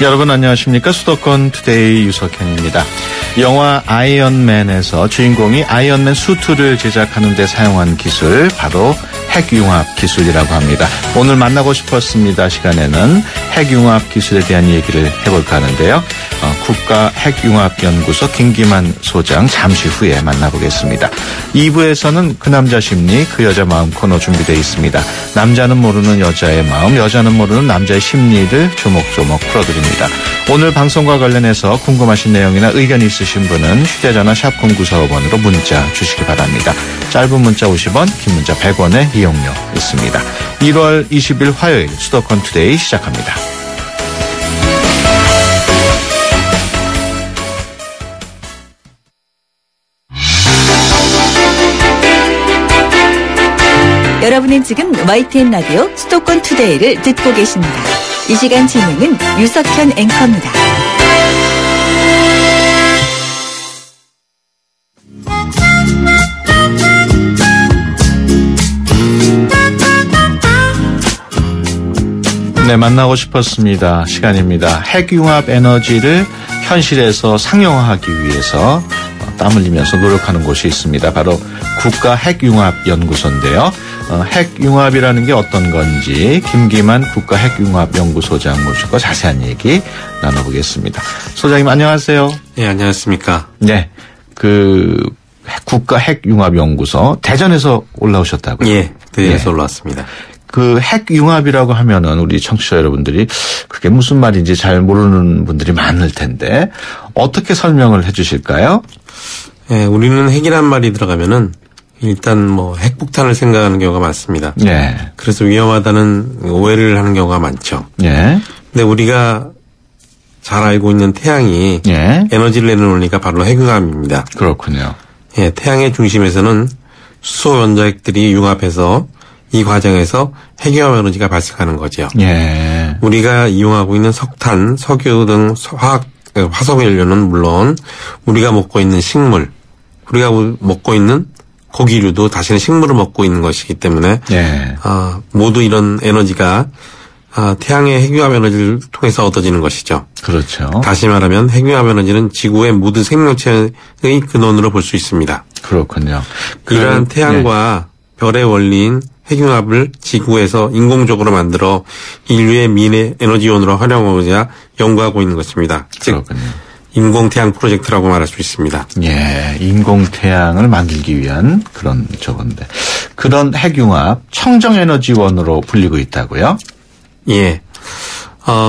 여러분 안녕하십니까? 수도권 투데이 유석현입니다. 영화 아이언맨에서 주인공이 아이언맨 수트를 제작하는 데 사용한 기술, 바로 핵융합 기술이라고 합니다. 오늘 만나고 싶었습니다 시간에는 핵융합 기술에 대한 얘기를 해볼까 하는데요. 국가핵융합연구소 김기만 소장 잠시 후에 만나보겠습니다. 2부에서는 그 남자 심리 그 여자 마음 코너 준비되어 있습니다. 남자는 모르는 여자의 마음, 여자는 모르는 남자의 심리를 조목조목 풀어드립니다. 오늘 방송과 관련해서 궁금하신 내용이나 의견이 있으신 분은 휴대전화 샵 0945번으로 문자 주시기 바랍니다. 짧은 문자 50원, 긴 문자 100원의 이용료 있습니다. 1월 20일 화요일 수도권 투데이 시작합니다. 여러분은 지금 YTN 라디오 수도권 투데이를 듣고 계십니다. 이 시간 진행은 유석현 앵커입니다. 네, 만나고 싶었습니다 시간입니다. 핵융합 에너지를 현실에서 상용화하기 위해서 땀 흘리면서 노력하는 곳이 있습니다. 바로 국가핵융합연구소인데요. 핵융합이라는 게 어떤 건지 김기만 국가핵융합연구소장 모시고 자세한 얘기 나눠보겠습니다. 소장님 안녕하세요. 네, 안녕하십니까. 네, 국가핵융합연구소 대전에서 올라오셨다고요? 예, 대전에서 올라왔습니다. 그 핵융합이라고 하면은 우리 청취자 여러분들이 그게 무슨 말인지 잘 모르는 분들이 많을 텐데 어떻게 설명을 해 주실까요? 예, 우리는 핵이란 말이 들어가면은 일단 핵폭탄을 생각하는 경우가 많습니다. 예. 그래서 위험하다는 오해를 하는 경우가 많죠. 예. 근데 우리가 잘 알고 있는 태양이 예. 에너지를 내놓으니까 바로 핵융합입니다. 그렇군요. 예, 태양의 중심에서는 수소 원자핵들이 융합해서 이 과정에서 핵융합 에너지가 발생하는 거죠. 예. 우리가 이용하고 있는 석탄, 석유 등 화석 연료는 물론 우리가 먹고 있는 식물, 우리가 먹고 있는 고기류도 다시는 식물을 먹고 있는 것이기 때문에 예. 모두 이런 에너지가 태양의 핵융합 에너지를 통해서 얻어지는 것이죠. 그렇죠. 다시 말하면 핵융합 에너지는 지구의 모든 생명체의 근원으로 볼 수 있습니다. 그렇군요. 이러한 태양과 별의 원리인 핵융합을 지구에서 인공적으로 만들어 인류의 미래 에너지원으로 활용하고자 연구하고 있는 것입니다. 그렇군요. 즉 인공태양 프로젝트라고 말할 수 있습니다. 예, 인공태양을 만들기 위한 그런 저건데 그런 핵융합 청정에너지원으로 불리고 있다고요? 예.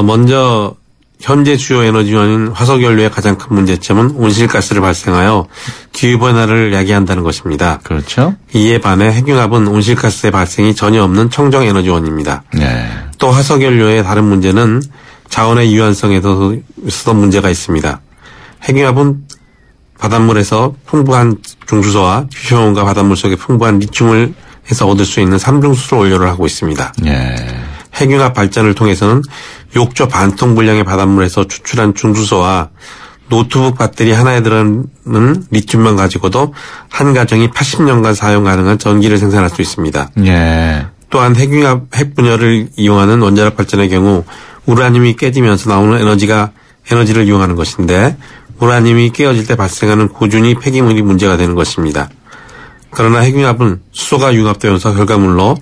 먼저 현재 주요 에너지원인 화석연료의 가장 큰 문제점은 온실가스를 발생하여 기후변화를 야기한다는 것입니다. 그렇죠. 이에 반해 핵융합은 온실가스의 발생이 전혀 없는 청정에너지원입니다. 네. 또 화석연료의 다른 문제는 자원의 유한성에서도 문제가 있습니다. 핵융합은 바닷물에서 풍부한 중수소와 휴전과 바닷물 속에 풍부한 리튬을 해서 얻을 수 있는 삼중수소 원료를 하고 있습니다. 네. 핵융합 발전을 통해서는 욕조 반통 분량의 바닷물에서 추출한 중수소와 노트북 배터리 하나에 들어가는 리튬만 가지고도 한 가정이 80년간 사용 가능한 전기를 생산할 수 있습니다. 예. 또한 핵융합 핵분열을 이용하는 원자력 발전의 경우 우라늄이 깨지면서 나오는 에너지를 이용하는 것인데 우라늄이 깨어질 때 발생하는 고준위 폐기물이 문제가 되는 것입니다. 그러나 핵융합은 수소가 융합되면서 결과물로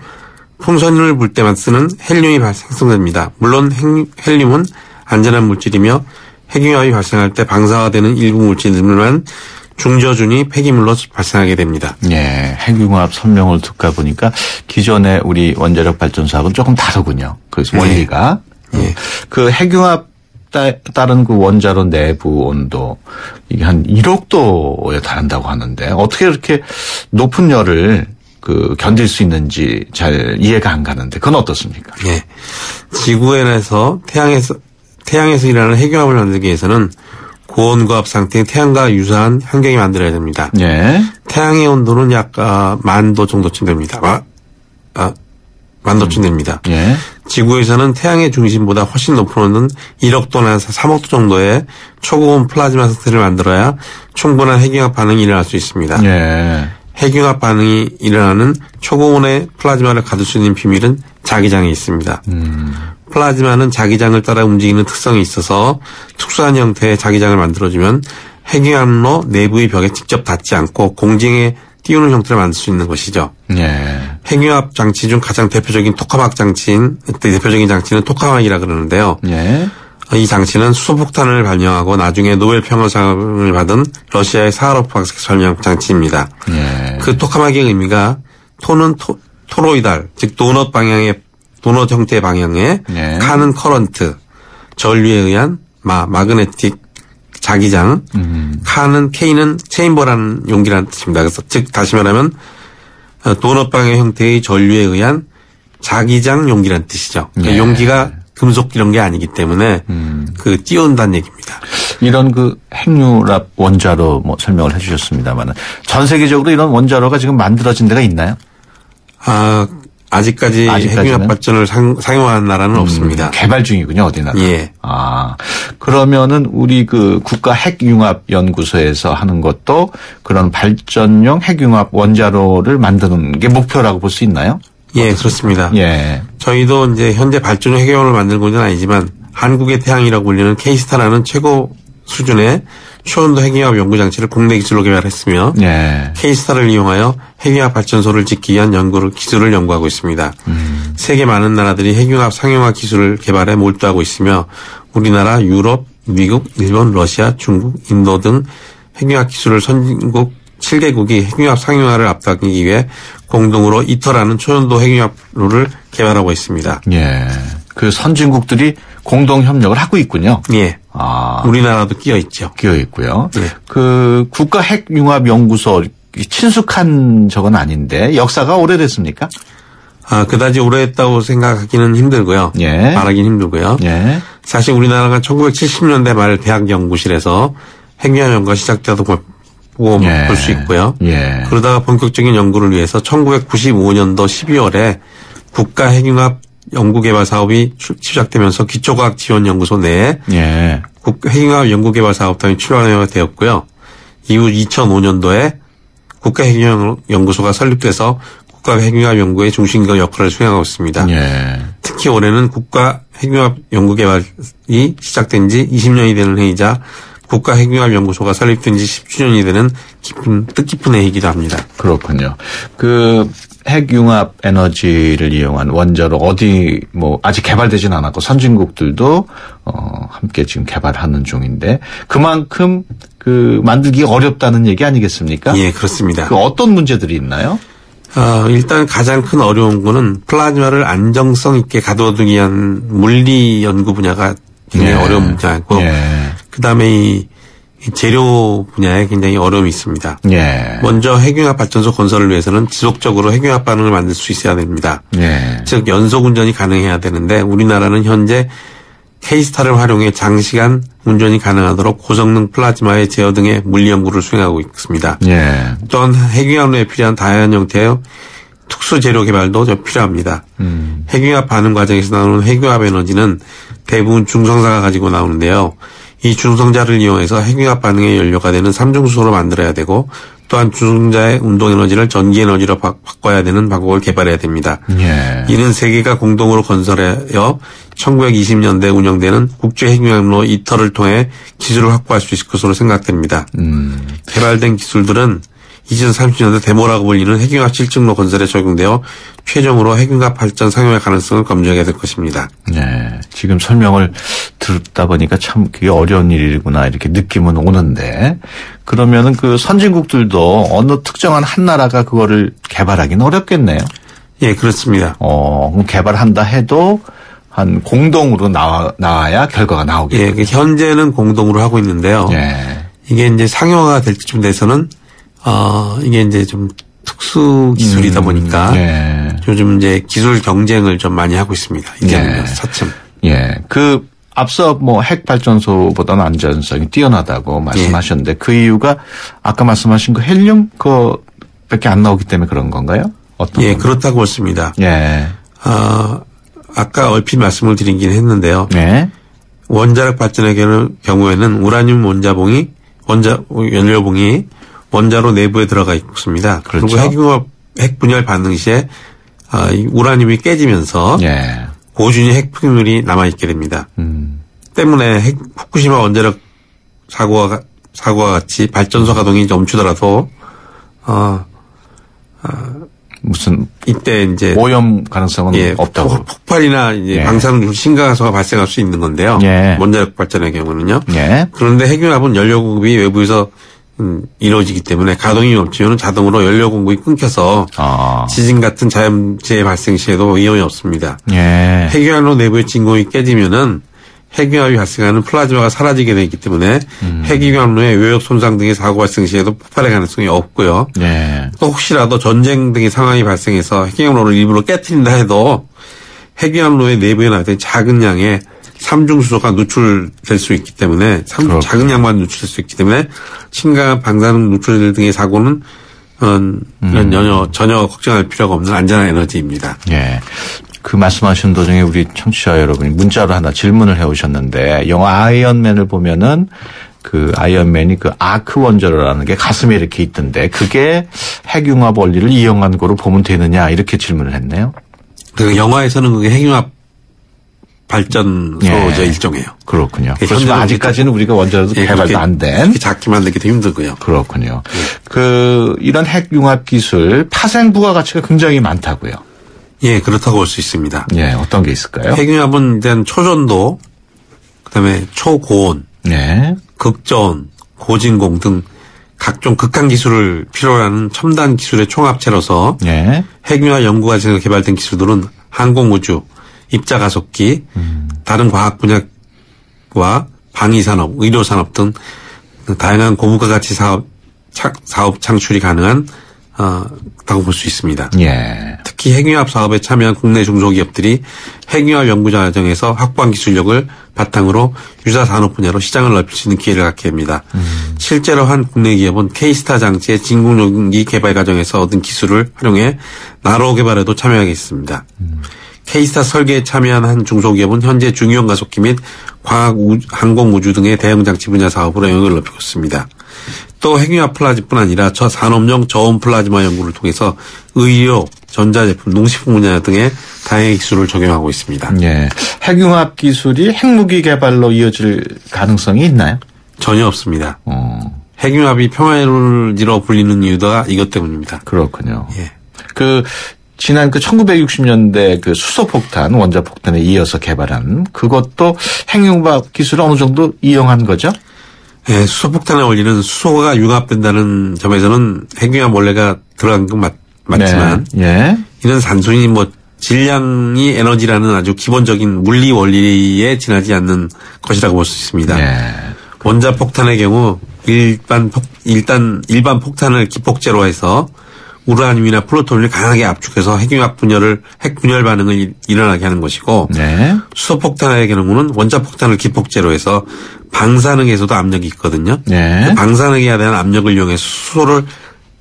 풍선을 불 때만 쓰는 헬륨이 생성됩니다. 물론 헬륨은 안전한 물질이며 핵융합이 발생할 때 방사화되는 일부 물질들만 중저준위 폐기물로 발생하게 됩니다. 예, 핵융합 설명을 듣다 보니까 기존의 우리 원자력 발전소하고는 조금 다르군요. 그 원리가. 예. 그 핵융합 따른 그 원자로 내부 온도 이게 한 1억 도에 달한다고 하는데 어떻게 이렇게 높은 열을 견딜 수 있는지 잘 이해가 안 가는데 그건 어떻습니까? 예. 지구에서 태양에서 일어나는 핵융합을 만들기 위해서는 고온고압 상태인 태양과 유사한 환경이 만들어야 됩니다. 예. 태양의 온도는 약 10,000도 정도쯤 됩니다. 10,000도쯤 됩니다. 예. 지구에서는 태양의 중심보다 훨씬 높은 온도는 1억 도나 3억 도 정도의 초고온 플라즈마 상태를 만들어야 충분한 핵융합 반응이 일어날 수 있습니다. 예. 핵융합 반응이 일어나는 초고온의 플라즈마를 가둘 수 있는 비밀은 자기장에 있습니다. 플라즈마는 자기장을 따라 움직이는 특성이 있어서 특수한 형태의 자기장을 만들어주면 핵융합로 내부의 벽에 직접 닿지 않고 공중에 띄우는 형태를 만들 수 있는 것이죠. 예. 핵융합 장치 중 가장 대표적인 장치는 토카막이라 그러는데요. 예. 이 장치는 수소폭탄을 발명하고 나중에 노벨 평화상을 받은 러시아의 사하로프 박사 설명 장치입니다. 예. 그 토카막의 의미가 토는 토로이달, 즉 도넛 형태의 방향에 예. 칸은 커런트, 전류에 의한 마그네틱 자기장, K는 체인버라는 용기라는 뜻입니다. 그래서 즉 다시 말하면 도넛 방향 형태의 전류에 의한 자기장 용기라는 뜻이죠. 그러니까 예. 용기가 금속 이런 게 아니기 때문에 그 띄운다는 얘기입니다. 이런 그 핵융합 원자로 뭐 설명을 해 주셨습니다만은 전 세계적으로 이런 원자로가 지금 만들어진 데가 있나요? 아직까지 핵융합 발전을 사용하는 나라는 없습니다. 개발 중이군요, 어디 나라. 예. 그러면은 우리 그 국가 핵융합 연구소에서 하는 것도 그런 발전용 핵융합 원자로를 만드는 게 목표라고 볼 수 있나요? 예, 그렇습니다. 예. 저희도 이제 현재 발전용 핵융합을 만들고 있는 아니지만 한국의 태양이라고 불리는 K스타라는 최고 수준의 초온도 핵융합 연구 장치를 국내 기술로 개발했으며 예. K스타를 이용하여 핵융합 발전소를 짓기 위한 기술을 연구하고 있습니다. 세계 많은 나라들이 핵융합 상용화 기술을 개발에 몰두하고 있으며 우리나라, 유럽, 미국, 일본, 러시아, 중국, 인도 등 핵융합 기술을 선진국 7개국이 핵융합 상용화를 앞당기기 위해 공동으로 이터라는 초온도 핵융합로를 개발하고 있습니다. 예. 그 선진국들이 공동 협력을 하고 있군요. 예. 우리나라도 끼어 있죠. 끼어 있고요. 예. 그 국가 핵융합 연구소 친숙한 적은 아닌데 역사가 오래됐습니까? 그다지 오래됐다고 생각하기는 힘들고요. 예. 말하기는 힘들고요. 예. 사실 우리나라가 1970년대 말 대학 연구실에서 핵융합 연구가 시작되어도 볼 수 있고요. 예. 그러다가 본격적인 연구를 위해서 1995년도 12월에 국가 핵융합 연구개발 사업이 시작되면서 기초과학지원연구소 내에 예. 핵융합 연구개발 사업단이 출범하게 되었고요. 이후 2005년도에 국가 핵융합 연구소가 설립돼서 국가 핵융합 연구의 중심과 역할을 수행하고 있습니다. 예. 특히 올해는 국가 핵융합 연구개발이 시작된 지 20년이 되는 해이자 국가 핵융합 연구소가 설립된 지 10주년이 되는 뜻깊은 해이기도 합니다. 그렇군요. 그 핵융합 에너지를 이용한 원자로 어디 아직 개발되진 않았고 선진국들도 함께 지금 개발하는 중인데 그만큼 그 만들기 어렵다는 얘기 아니겠습니까? 예, 그렇습니다. 그 어떤 문제들이 있나요? 일단 가장 큰 어려운 거는 플라즈마를 안정성 있게 가둬두기 위한 물리 연구 분야가 굉장히 어려운 분야고 그다음에 이 재료 분야에 굉장히 어려움이 있습니다. 예. 먼저 핵융합 발전소 건설을 위해서는 지속적으로 핵융합 반응을 만들 수 있어야 됩니다. 예. 즉 연속 운전이 가능해야 되는데 우리나라는 현재 K스타를 활용해 장시간 운전이 가능하도록 고성능 플라즈마의 제어 등의 물리 연구를 수행하고 있습니다. 예. 또한 핵융합로에 필요한 다양한 형태의 특수 재료 개발도 좀 필요합니다. 핵융합 반응 과정에서 나오는 핵융합 에너지는 대부분 중성자가 가지고 나오는데요. 이 중성자를 이용해서 핵융합 반응의 연료가 되는 삼중수소로 만들어야 되고 또한 중성자의 운동 에너지를 전기 에너지로 바꿔야 되는 방법을 개발해야 됩니다. 예. 이는 세계가 공동으로 건설하여 1920년대 운영되는 국제 핵융합로 이터를 통해 기술을 확보할 수 있을 것으로 생각됩니다. 개발된 기술들은 2030년대 데모라고 불리는 핵융합 실증로 건설에 적용되어 최종으로 핵융합 발전 상용의 가능성을 검증하게 될 것입니다. 네, 지금 설명을 듣다 보니까 참 그게 어려운 일이구나 이렇게 느낌은 오는데 그러면은 그 선진국들도 어느 특정한 한 나라가 그거를 개발하기는 어렵겠네요. 예, 그렇습니다. 그럼 개발한다 해도 한 공동으로 나와야 결과가 나오겠죠. 예, 현재는 공동으로 하고 있는데요. 예. 이게 이제 상용화가 될 때쯤 돼서는 이게 이제 좀 특수 기술이다 보니까 요즘 이제 기술 경쟁을 좀 많이 하고 있습니다. 이게 차츰. 예. 그 앞서 핵 발전소보다는 안전성이 뛰어나다고 말씀하셨는데 그 이유가 아까 말씀하신 그 헬륨 그거밖에 안 나오기 때문에 그런 건가요? 어떤 예, 그렇다고 보습니다. 예. 아까 얼핏 말씀을 드리긴 했는데요. 네. 원자력 발전의 경우에는 우라늄 연료봉이 원자로 내부에 들어가 있습니다. 그렇죠. 그리고 핵 분열 반응 시에 우라늄이 깨지면서 고준위 핵폐기물이 남아있게 됩니다. 때문에 후쿠시마 원자력 사고와 같이 발전소 가동이 멈추더라도 무슨 이때 이제 오염 가능성은 없다고. 폭발이나 이제 방사능 심각성가 발생할 수 있는 건데요. 원자력 발전의 경우는요. 그런데 핵융합은 연료 공급이 외부에서 이루어지기 때문에 가동이 멈추면 자동으로 연료 공급이 끊겨서 지진 같은 자연재해 발생 시에도 위험이 없습니다. 핵융합로 내부의 진공이 깨지면은 핵융합이 발생하는 플라즈마가 사라지게 되기 때문에 핵융합로의 외역 손상 등의 사고 발생 시에도 폭발의 가능성이 없고요. 또 혹시라도 전쟁 등의 상황이 발생해서 핵융합로를 일부러 깨트린다 해도 핵융합로의 내부에 나왔던 작은 양의 삼중수소가 누출될 수 있기 때문에 작은 양만 누출될 수 있기 때문에 심각한 방사능 누출 등의 사고는 전혀 걱정할 필요가 없는 안전한 에너지입니다. 그 말씀하신 도중에 우리 청취자 여러분이 문자로 하나 질문을 해오셨는데 영화 아이언맨을 보면은 그 아이언맨이 그 아크 원자로라는 게 가슴에 이렇게 있던데 그게 핵융합 원리를 이용한 거로 보면 되느냐 이렇게 질문을 했네요. 그 영화에서는 그게 핵융합 발전소죠 일종이에요. 그렇군요. 그렇지만 아직까지는 우리가 원자로도 개발도 안 된. 작게 만들기도 힘들고요. 그렇군요. 이런 핵융합 기술 파생 부가가치가 굉장히 많다고요. 그렇다고 볼 수 있습니다. 어떤 게 있을까요? 핵융합은 일단 초전도, 그다음에 초고온, 극저온, 고진공 등 각종 극한 기술을 필요로 하는 첨단 기술의 총합체로서 핵융합 연구 과정에서 개발된 기술들은 항공우주, 입자가속기, 다른 과학 분야와 방위산업, 의료산업 등 다양한 고부가 가치 사업 창출이 가능한 다고 볼 수 있습니다. 특히 핵융합 사업에 참여한 국내 중소기업들이 핵융합 연구 과정에서 확보한 기술력을 바탕으로 유사 산업 분야로 시장을 넓힐 수 있는 기회를 갖게 됩니다. 실제로 한 국내 기업은 K스타 장치의 진공용기 개발 과정에서 얻은 기술을 활용해 나로 개발에도 참여하게 있습니다. K스타 설계에 참여한 한 중소기업은 현재 중이온 가속기 및 과학 항공우주 등의 대형 장치 분야 사업으로 영역을 넓히고 있습니다. 또 핵융합 플라즈마뿐 아니라 산업용 저온 플라즈마 연구를 통해서 의료, 전자제품, 농식품 분야 등의 다양한 기술을 적용하고 있습니다. 핵융합 기술이 핵무기 개발로 이어질 가능성이 있나요? 전혀 없습니다. 핵융합이 평화에너지로 불리는 이유가 이것 때문입니다. 그렇군요. 지난 1960년대 수소폭탄, 원자폭탄에 이어서 개발한 그것도 핵융합 기술을 어느 정도 이용한 거죠? 수소폭탄의 원리는 수소가 융합된다는 점에서는 핵융합 원리가 들어간 건 맞지만 이는 단순히 질량이 에너지라는 아주 기본적인 물리 원리에 지나지 않는 것이라고 볼 수 있습니다. 원자폭탄의 경우 일반 폭탄을 기폭제로 해서 우라늄이나 플루토늄을 강하게 압축해서 핵융합 핵분열 반응을 일어나게 하는 것이고 수소폭탄의 경우는 원자폭탄을 기폭제로 해서 방사능에서도 압력이 있거든요. 그 방사능에 대한 압력을 이용해서 수소를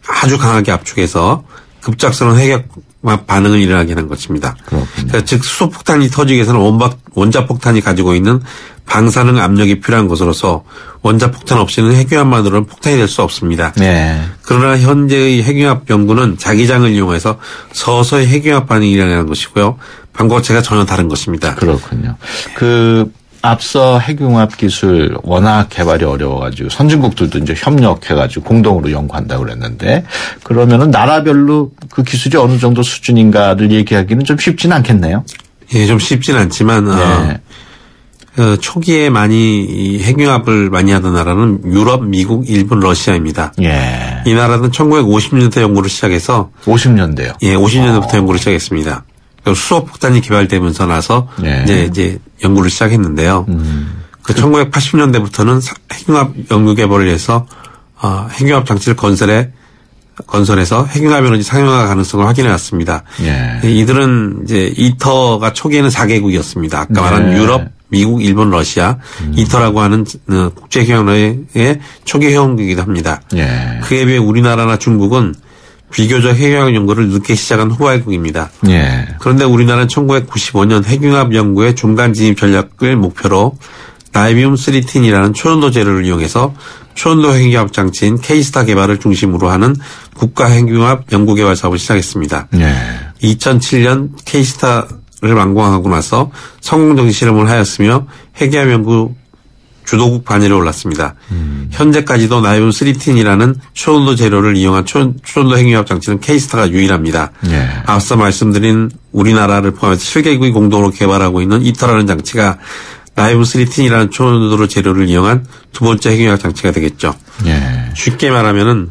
아주 강하게 압축해서 급작스러운 핵융합 반응을 일어나게 하는 것입니다. 그러니까 즉 수소폭탄이 터지기 위해서는 원자폭탄이 가지고 있는 방사능 압력이 필요한 것으로서 원자폭탄 없이는 핵융합만으로는 폭탄이 될 수 없습니다. 그러나 현재의 핵융합 연구는 자기장을 이용해서 서서히 핵융합 반응이 일어나는 것이고요. 방법체가 전혀 다른 것입니다. 그렇군요. 앞서 핵융합 기술 워낙 개발이 어려워가지고 선진국들도 이제 협력해가지고 공동으로 연구한다고 그랬는데 그러면은 나라별로 그 기술이 어느 정도 수준인가를 얘기하기는 좀 쉽지는 않겠네요. 좀 쉽지는 않지만 초기에 많이 핵융합을 많이 하던 나라는 유럽, 미국, 일본, 러시아입니다. 이 나라는 1950년대 연구를 시작해서 50년대요. 50년대부터 연구를 시작했습니다. 수소폭탄이 개발되면서 나서 이제 연구를 시작했는데요. 1980년대부터는 핵융합 연구 개발을 해서 핵융합 장치를 건설해서 핵융합 에너지 상용화 가능성을 확인해 왔습니다. 이들은 이제 이터가 초기에는 4개국이었습니다. 아까 말한 유럽, 미국, 일본, 러시아, 이터라고 하는 국제 핵융합의 초기 회원국이기도 합니다. 그에 비해 우리나라나 중국은 비교적 핵융합 연구를 늦게 시작한 후발국입니다. 그런데 우리나라는 1995년 핵융합 연구의 중간 진입 전략을 목표로 나이비움 3틴이라는 초전도 재료를 이용해서 초전도 핵융합 장치인 K스타 개발을 중심으로 하는 국가 핵융합 연구 개발 사업을 시작했습니다. 2007년 K스타 완공하고 나서 성공적인 실험을 하였으며 핵융합 연구 주도국 반열에 올랐습니다. 현재까지도 나이온 3텐이라는 초온도 재료를 이용한 초온도 핵융합 장치는 K스타가 유일합니다. 예. 앞서 말씀드린 우리나라를 포함해서 7개국이 공동으로 개발하고 있는 이터라는 장치가 나이온 3텐이라는 초온도 재료를 이용한 두 번째 핵융합 장치가 되겠죠. 예. 쉽게 말하면은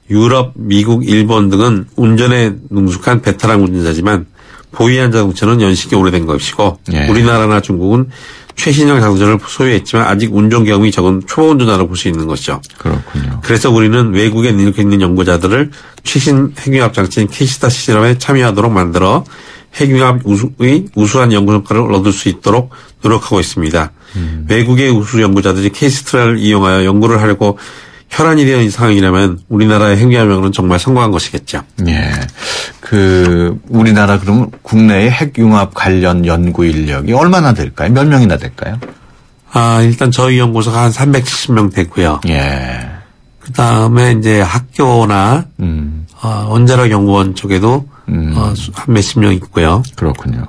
유럽, 미국, 일본 등은 운전에 능숙한 베테랑 운전자지만 보유한 자동차는 연식이 오래된 것이고 예. 우리나라나 중국은 최신형 자동차를 소유했지만 아직 운전 경험이 적은 초보 운전자로 볼 수 있는 것이죠. 그렇군요. 그래서 우리는 외국에 있는 연구자들을 최신 핵융합 장치인 K스타 실험에 참여하도록 만들어 핵융합의 우수한 연구 성과를 얻을 수 있도록 노력하고 있습니다. 외국의 우수 연구자들이 K스타를 이용하여 연구를 하려고 혈안이 되는 상황이라면 우리나라의 핵융합은 정말 성공한 것이겠죠. 예. 우리나라 그러면 국내의 핵융합 관련 연구 인력이 얼마나 될까요? 몇 명이나 될까요? 일단 저희 연구소가 한 370명 되고요. 예. 그 다음에 이제 학교나, 원자력 연구원 쪽에도, 한 몇십 명 있고요. 그렇군요.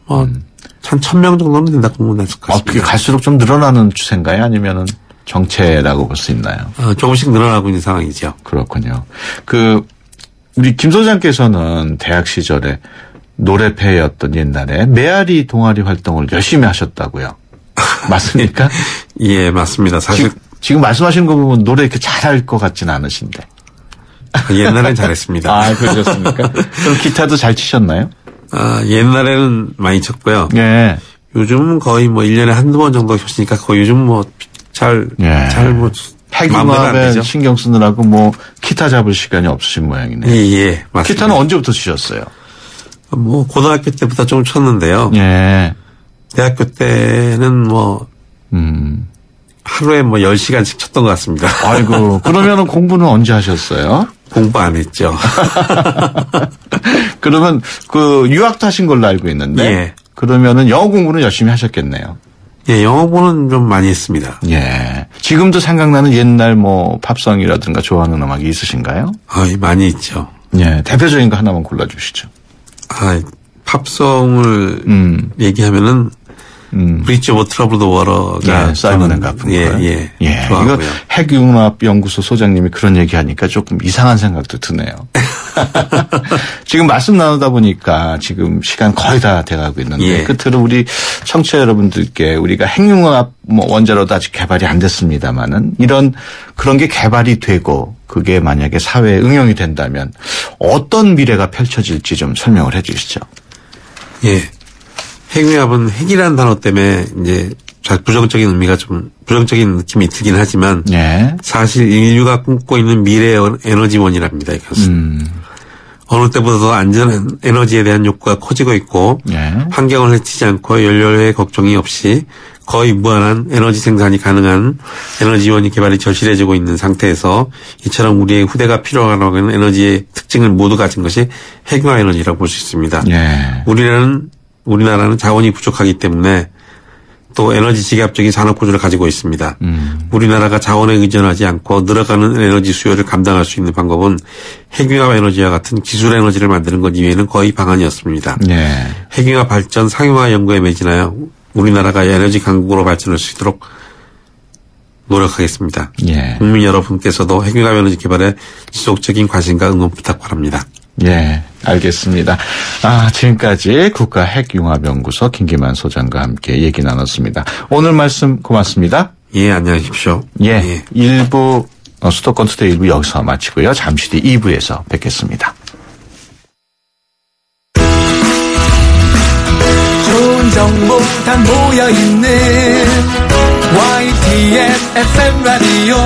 한 1,000명 정도는 된다고 보면 될것 같습니다. 어떻게 갈수록 좀 늘어나는 추세인가요? 아니면은 정체라고 볼 수 있나요? 조금씩 늘어나고 있는 상황이죠. 그렇군요. 우리 김 소장께서는 대학 시절에 노래패였던 옛날에 메아리 동아리 활동을 열심히 하셨다고요. 맞습니까? 예, 맞습니다. 사실. 지금 말씀하시는 거 보면 노래 이렇게 잘할 것 같지는 않으신데. 옛날엔 잘했습니다. 그러셨습니까? 그럼 기타도 잘 치셨나요? 옛날에는 많이 쳤고요. 예. 요즘은 거의 1년에 한두 번 정도 쳤으니까 거의 요즘 핵융합에 신경 쓰느라고 기타 잡을 시간이 없으신 모양이네요. 예, 맞습니다. 기타는 언제부터 치셨어요? 고등학교 때부터 좀 쳤는데요. 예. 대학교 때는 하루에 10시간씩 쳤던 것 같습니다. 아이고, 그러면은 공부는 언제 하셨어요? 공부 안 했죠. 그러면 유학도 하신 걸로 알고 있는데. 예. 그러면은 영어 공부는 열심히 하셨겠네요. 예, 영어 공부는 좀 많이 했습니다. 예. 지금도 생각나는 옛날 팝송이라든가 좋아하는 음악이 있으신가요? 많이 있죠. 예. 대표적인 거 하나만 골라주시죠. 팝송을 얘기하면은 브릿지 오브 트러블 더 워러가 사이먼 앤 가펑클. 예. 이거 핵융합 연구소 소장님이 그런 얘기하니까 조금 이상한 생각도 드네요. 지금 말씀 나누다 보니까 지금 시간 거의 다 돼가고 있는데 끝으로 우리 청취자 여러분들께 우리가 핵융합 원자로도 아직 개발이 안 됐습니다만은 그런 게 개발이 되고 그게 만약에 사회에 응용이 된다면 어떤 미래가 펼쳐질지 좀 설명을 해 주시죠. 예. 핵융합은 핵이라는 단어 때문에 이제 부정적인 의미가 좀 부정적인 느낌이 들긴 하지만 사실 인류가 꿈꾸고 있는 미래의 에너지원이랍니다. 이것은. 어느 때보다도 안전한 에너지에 대한 욕구가 커지고 있고 환경을 해치지 않고 연료의 걱정이 없이 거의 무한한 에너지 생산이 가능한 에너지원이 개발이 절실해지고 있는 상태에서 이처럼 우리의 후대가 필요하다고 하는 에너지의 특징을 모두 가진 것이 핵융합 에너지라고 볼 수 있습니다. 우리나라는 자원이 부족하기 때문에 또 에너지 직압적인 산업 구조를 가지고 있습니다. 우리나라가 자원에 의존하지 않고 늘어가는 에너지 수요를 감당할 수 있는 방법은 핵융합 에너지와 같은 기술 에너지를 만드는 것 이외에는 거의 방안이 없습니다. 핵융합 발전 상용화 연구에 매진하여 우리나라가 에너지 강국으로 발전할 수 있도록 노력하겠습니다. 국민 여러분께서도 핵융합 에너지 개발에 지속적인 관심과 응원 부탁 바랍니다. 예, 알겠습니다. 지금까지 국가핵융합연구소 김기만 소장과 함께 얘기 나눴습니다. 오늘 말씀 고맙습니다. 예, 안녕히 계십시오. 예. 1부 수도권 투데이 1부 여기서 마치고요. 잠시 뒤 2부에서 뵙겠습니다. 좋은 정보 다 모여있는 YTN FM 라디오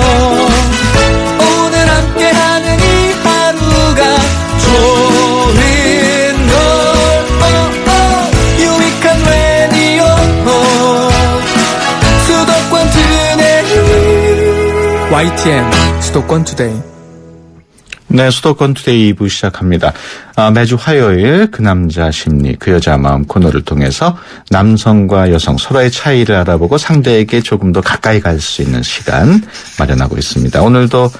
오늘 함께하는 이 하루가 좋은 걸 유익한 라디오 수도권 투데이 YTN 수도권 투데이 네, 수도권 투데이 2부 시작합니다. 매주 화요일 그 남자 심리, 그 여자 마음 코너를 통해서 남성과 여성 서로의 차이를 알아보고 상대에게 조금 더 가까이 갈 수 있는 시간 마련하고 있습니다. 오늘도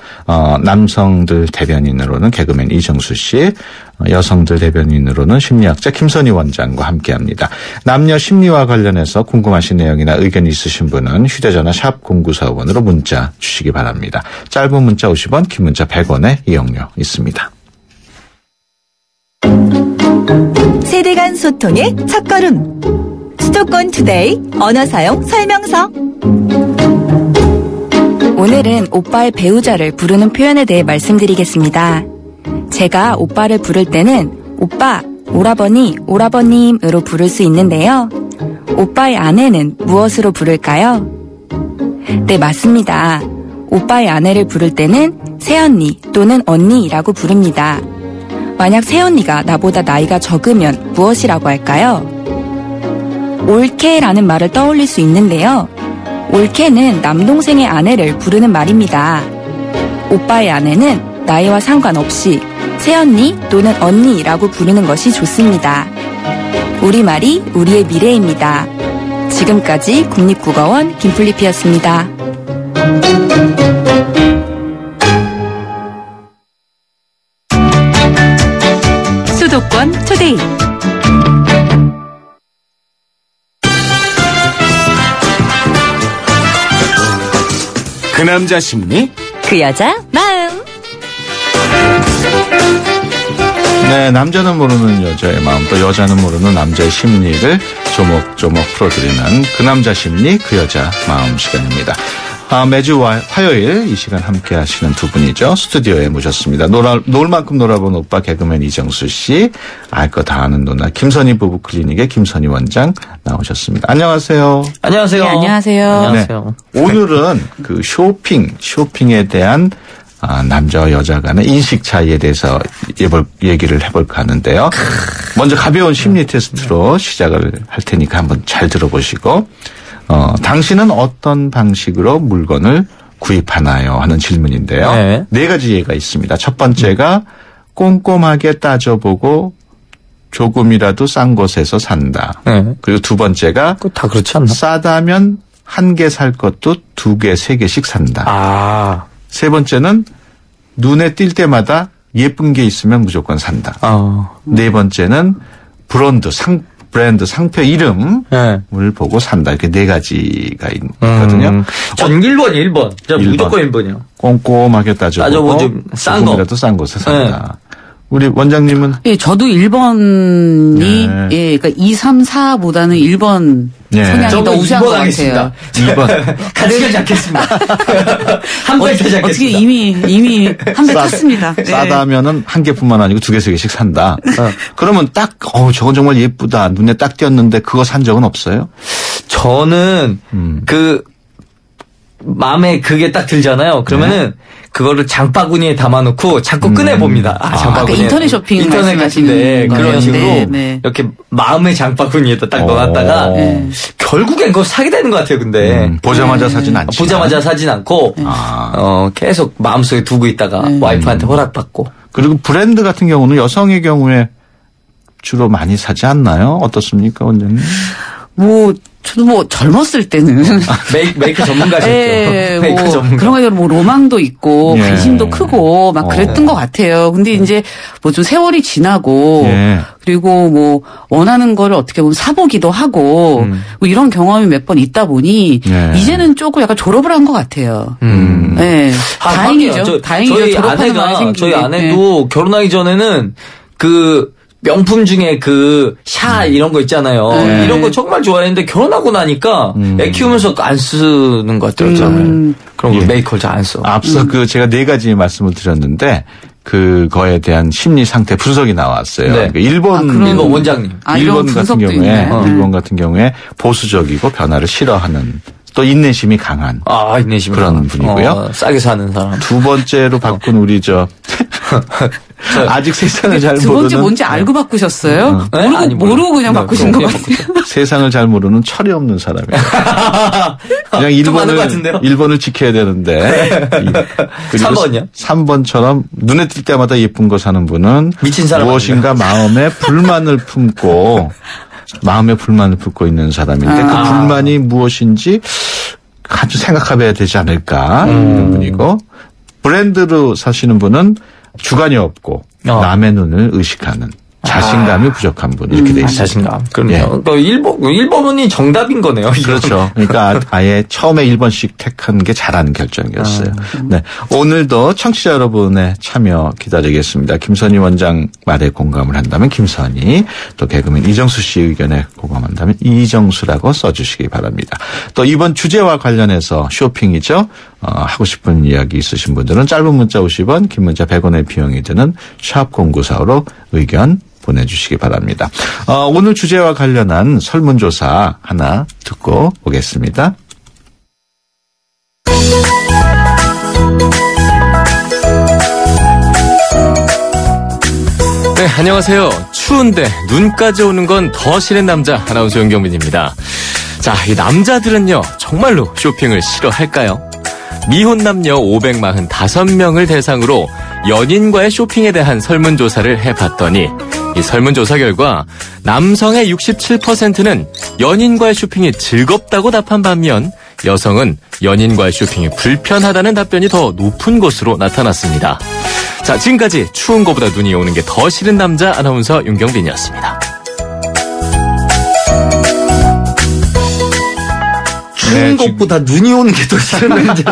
남성들 대변인으로는 개그맨 이정수 씨, 여성들 대변인으로는 심리학자 김선희 원장과 함께합니다. 남녀 심리와 관련해서 궁금하신 내용이나 의견 있으신 분은 휴대전화 샵 0945번으로 문자 주시기 바랍니다. 짧은 문자 50원, 긴 문자 100원의 이용료 있습니다. 세대 간 소통의 첫걸음. 수도권 투데이 언어 사용 설명서. 오늘은 오빠의 배우자를 부르는 표현에 대해 말씀드리겠습니다. 제가 오빠를 부를 때는 오빠, 오라버니, 오라버님으로 부를 수 있는데요. 오빠의 아내는 무엇으로 부를까요? 네, 맞습니다. 오빠의 아내를 부를 때는 새언니 또는 언니라고 부릅니다. 만약 새언니가 나보다 나이가 적으면 무엇이라고 할까요? 올케라는 말을 떠올릴 수 있는데요. 올케는 남동생의 아내를 부르는 말입니다. 오빠의 아내는 나이와 상관없이 새언니 또는 언니라고 부르는 것이 좋습니다. 우리말이 우리의 미래입니다. 지금까지 국립국어원 김플리피였습니다. 수도권 투데이. 그 남자 심리 그 여자 마음. 네, 남자는 모르는 여자의 마음, 또 여자는 모르는 남자의 심리를 조목조목 풀어드리는 그 남자 심리, 그 여자 마음 시간입니다. 매주 화요일 이 시간 함께 하시는 두 분이죠. 스튜디오에 모셨습니다. 놀 만큼 놀아본 오빠 개그맨 이정수 씨, 알 거 다 아는 누나 김선희 부부 클리닉의 김선희 원장 나오셨습니다. 안녕하세요. 안녕하세요. 네, 안녕하세요. 안녕하세요. 네, 오늘은 그 쇼핑에 대한 남자와 여자 간의 인식 차이에 대해서 얘기를 해볼까 하는데요. 먼저 가벼운 심리 테스트로 시작을 할 테니까 한번 잘 들어보시고, 당신은 어떤 방식으로 물건을 구입하나요? 하는 질문인데요. 네 가지 예가 있습니다. 첫 번째가 꼼꼼하게 따져보고 조금이라도 싼 곳에서 산다. 네. 그리고 두 번째가 다 그렇지 않나? 싸다면 한 개 살 것도 두 개, 세 개씩 산다. 세 번째는 눈에 띌 때마다 예쁜 게 있으면 무조건 산다. 네 번째는 브랜드 상표 이름을 보고 산다. 이렇게 네 가지가 있거든요. 전 1번. 무조건 1번이요. 꼼꼼하게 따져보고 싼 조금이라도 싼 곳에 산다. 네. 우리 원장님은? 예, 저도 1번이, 예, 그러니까 2, 3, 4보다는 1번 성향이 더 우세한 것 같아요. 2번. 같이 가지 않겠습니다. 한 배 타지 않겠습니다. 어떻게 이미 한 배 탔습니다. 싸다면은 한 개뿐만 아니고 두 개, 세 개씩 산다. 그러면 딱, 저건 정말 예쁘다. 눈에 딱 띄었는데 그거 산 적은 없어요? 저는 마음에 그게 딱 들잖아요. 그러면은 그거를 장바구니에 담아놓고 자꾸 꺼내봅니다. 장바구니. 인터넷 쇼핑. 인터넷 같은데 그런 식으로 이렇게 마음의 장바구니에다 딱 넣어놨다가 결국엔 그거 사게 되는 것 같아요. 근데 보자마자 사진 않지. 보자마자 사진 않고 계속 마음속에 두고 있다가 와이프한테 허락받고. 그리고 브랜드 같은 경우는 여성의 경우에 주로 많이 사지 않나요? 어떻습니까, 원장님? 저도 젊었을 때는. 메이크 전문가셨죠. 네, 메이크 전문가. 그런 거에 로망도 있고, 관심도 크고, 막 그랬던 것 같아요. 근데 이제 좀 세월이 지나고, 그리고 원하는 거를 어떻게 보면 사보기도 하고, 이런 경험이 몇 번 있다 보니, 이제는 조금 약간 졸업을 한 것 같아요. 네. 다행이죠. 다행이죠. 졸업하는 말이 생긴 저희 아내도 결혼하기 전에는 명품 중에 샤 이런 거 있잖아요. 이런 거 정말 좋아했는데 결혼하고 나니까 애 키우면서 안 쓰는 것 같더라고요. 그런 거 메이크업을 잘 안 써. 앞서 제가 네 가지 말씀을 드렸는데 그거에 대한 심리 상태 분석이 나왔어요. 네. 그러니까 일본 원장님. 일본 같은 경우에 보수적이고 변화를 싫어하는 또 인내심이 강한 인내심이 그런 분이고요. 싸게 사는 사람. 두 번째로 바꾼 우리 아직 세상을 잘 두 모르는. 번째 뭔지 알고 바꾸셨어요? 모르고 그냥 바꾸신 것 같아요. 세상을 잘 모르는 철이 없는 사람이에요. 그냥 1번을 지켜야 되는데. 그리고 3번이요? 3번처럼 눈에 띌 때마다 예쁜 거 사는 분은 미친 사람 무엇인가 마음에 불만을 품고 있는 사람인데 그 불만이 무엇인지 아주 생각해봐야 되지 않을까 이런 분이고, 브랜드로 사시는 분은 주관이 없고 남의 눈을 의식하는 자신감이 부족한 분 이렇게 돼 있습니다. 자신감. 그럼요. 또 1번이 정답인 거네요. 그렇죠. 그러니까 아예 처음에 1번씩 택한 게 잘하는 결정이었어요. 네. 오늘도 청취자 여러분의 참여 기다리겠습니다. 김선희 원장 말에 공감을 한다면 김선희, 또 개그맨 이정수 씨 의견에 공감한다면 이정수라고 써주시기 바랍니다. 또 이번 주제와 관련해서 쇼핑이죠. 하고 싶은 이야기 있으신 분들은 짧은 문자 50원, 긴 문자 100원의 비용이 드는 샵 0945로 의견 보내주시기 바랍니다. 오늘 주제와 관련한 설문조사 하나 듣고 오겠습니다. 네, 안녕하세요. 추운데 눈까지 오는 건 더 싫은 남자 아나운서 윤경민입니다. 자, 이 남자들은요 정말로 쇼핑을 싫어할까요? 미혼 남녀 545명을 대상으로 연인과의 쇼핑에 대한 설문조사를 해봤더니 이 설문조사 결과 남성의 67%는 연인과의 쇼핑이 즐겁다고 답한 반면 여성은 연인과의 쇼핑이 불편하다는 답변이 더 높은 것으로 나타났습니다. 자, 지금까지 추운 것보다 눈이 오는 게 더 싫은 남자 아나운서 윤경빈이었습니다. 추운 것보다 눈이 오는 게 더 싫은데.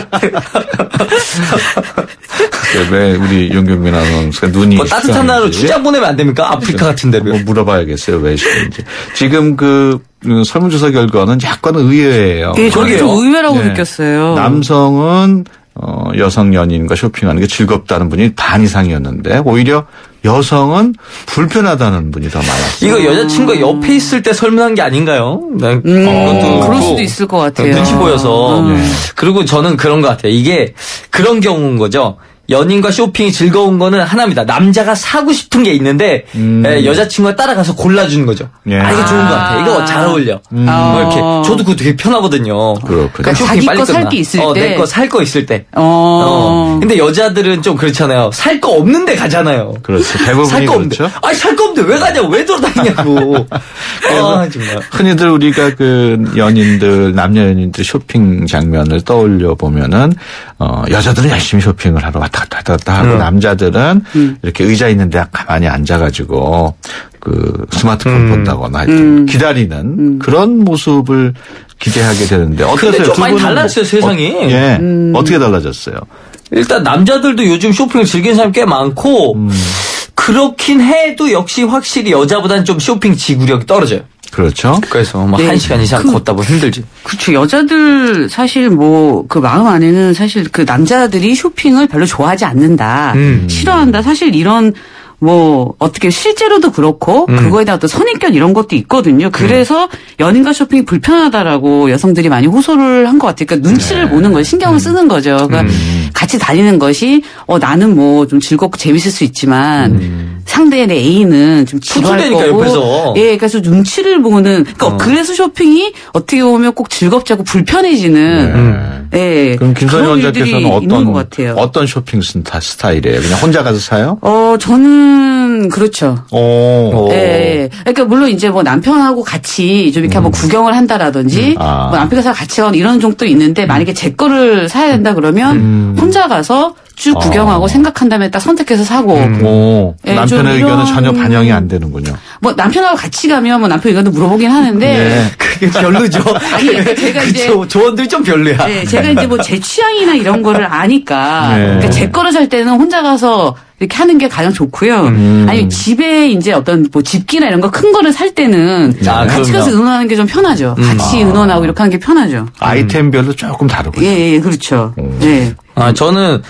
왜 우리 윤경민 아나운서가 눈이 따뜻한 나라로 출장 보내면 안 됩니까? 아프리카 같은 데를. 물어봐야겠어요. 왜 싫은지. 지금 설문조사 결과는 약간 의외예요. 예, 저는 좀 의외라고 느꼈어요. 남성은 여성 연인과 쇼핑하는 게 즐겁다는 분이 반 이상이었는데 오히려 여성은 불편하다는 분이 더 많았어요. 이거 여자친구가 옆에 있을 때 설문한 게 아닌가요? 그럴 수도 있을 것 같아요. 눈치 보여서. 그리고 저는 그런 것 같아요. 이게 그런 경우인 거죠. 연인과 쇼핑이 즐거운 거는 하나입니다. 남자가 사고 싶은 게 있는데 여자친구가 따라가서 골라주는 거죠. 예. 이거 좋은 것 같아. 이거 잘 어울려. 이렇게 저도 그거 되게 편하거든요. 그러니까 자기 거 살 게 있을 때. 내 거 살 거 있을 때. 근데 여자들은 좀 그렇잖아요. 살 거 없는데 가잖아요. 그렇죠. 대부분이 살 거 없는데. 그렇죠. 아니 살 거 없는데 왜 가냐고. 왜 돌아다니냐고. 정말. 흔히들 우리가 남녀 연인들 쇼핑 장면을 떠올려 보면은 여자들은 열심히 쇼핑을 하러 왔다 갔다 하고 남자들은 이렇게 의자 있는데 가만히 앉아가지고 스마트폰 본다거나 하여튼 기다리는 그런 모습을 기대하게 되는데 어떠세요? 근데 좀 많이 달랐어요, 세상이. 어떻게 달라졌어요? 일단 남자들도 요즘 쇼핑을 즐기는 사람이 꽤 많고 그렇긴 해도 역시 확실히 여자보다는 좀 쇼핑 지구력이 떨어져요. 그렇죠. 그래서 1시간 이상 걷다 보면 힘들지. 그렇죠. 여자들 사실 그 마음 안에는 사실 그 남자들이 쇼핑을 별로 좋아하지 않는다. 싫어한다. 사실 이런 어떻게 실제로도 그렇고 그거에 대한 어떤 선입견 이런 것도 있거든요. 그래서 연인과 쇼핑이 불편하다라고 여성들이 많이 호소를 한 것 같아요. 그러니까 눈치를 보는 거예요. 신경을 쓰는 거죠. 그러니까 같이 다니는 것이 나는 좀 즐겁고 재밌을 수 있지만 상대의 내 애인은 좀 지루할 거고. 옆에서. 예, 그래서 눈치를 보는. 그러니까 그래서 쇼핑이 어떻게 보면 꼭 즐겁지 않고 불편해지는. 예. 그럼 김선희 원장께서는 어떤 쇼핑 스타일이에요? 그냥 혼자 가서 사요? 저는 그렇죠. 예. 그러니까 물론 이제 남편하고 같이 좀 이렇게 한번 구경을 한다라든지 남편과 같이 가는 이런 정도 있는데 만약에 제 거를 사야 된다 그러면 혼자 가서 쭉 구경하고 생각한 다음에 딱 선택해서 사고. 예, 남편의 의견은 전혀 반영이 안 되는군요. 남편하고 같이 가면 남편 의견도 물어보긴 하는데. 그게 별로죠. 아니, 제가 이제. 조언들이 좀 별로야. 네, 제가 이제 제 취향이나 이런 거를 아니까. 그러니까 제 거를 살 때는 혼자 가서 이렇게 하는 게 가장 좋고요. 아니, 집에 이제 어떤 집기나 이런 거 큰 거를 살 때는 같이 가서 의논하는 게 좀 편하죠. 같이 의논하고 이렇게 하는 게 편하죠. 아이템별로 조금 다르군요. 예, 그렇죠. 네. 저는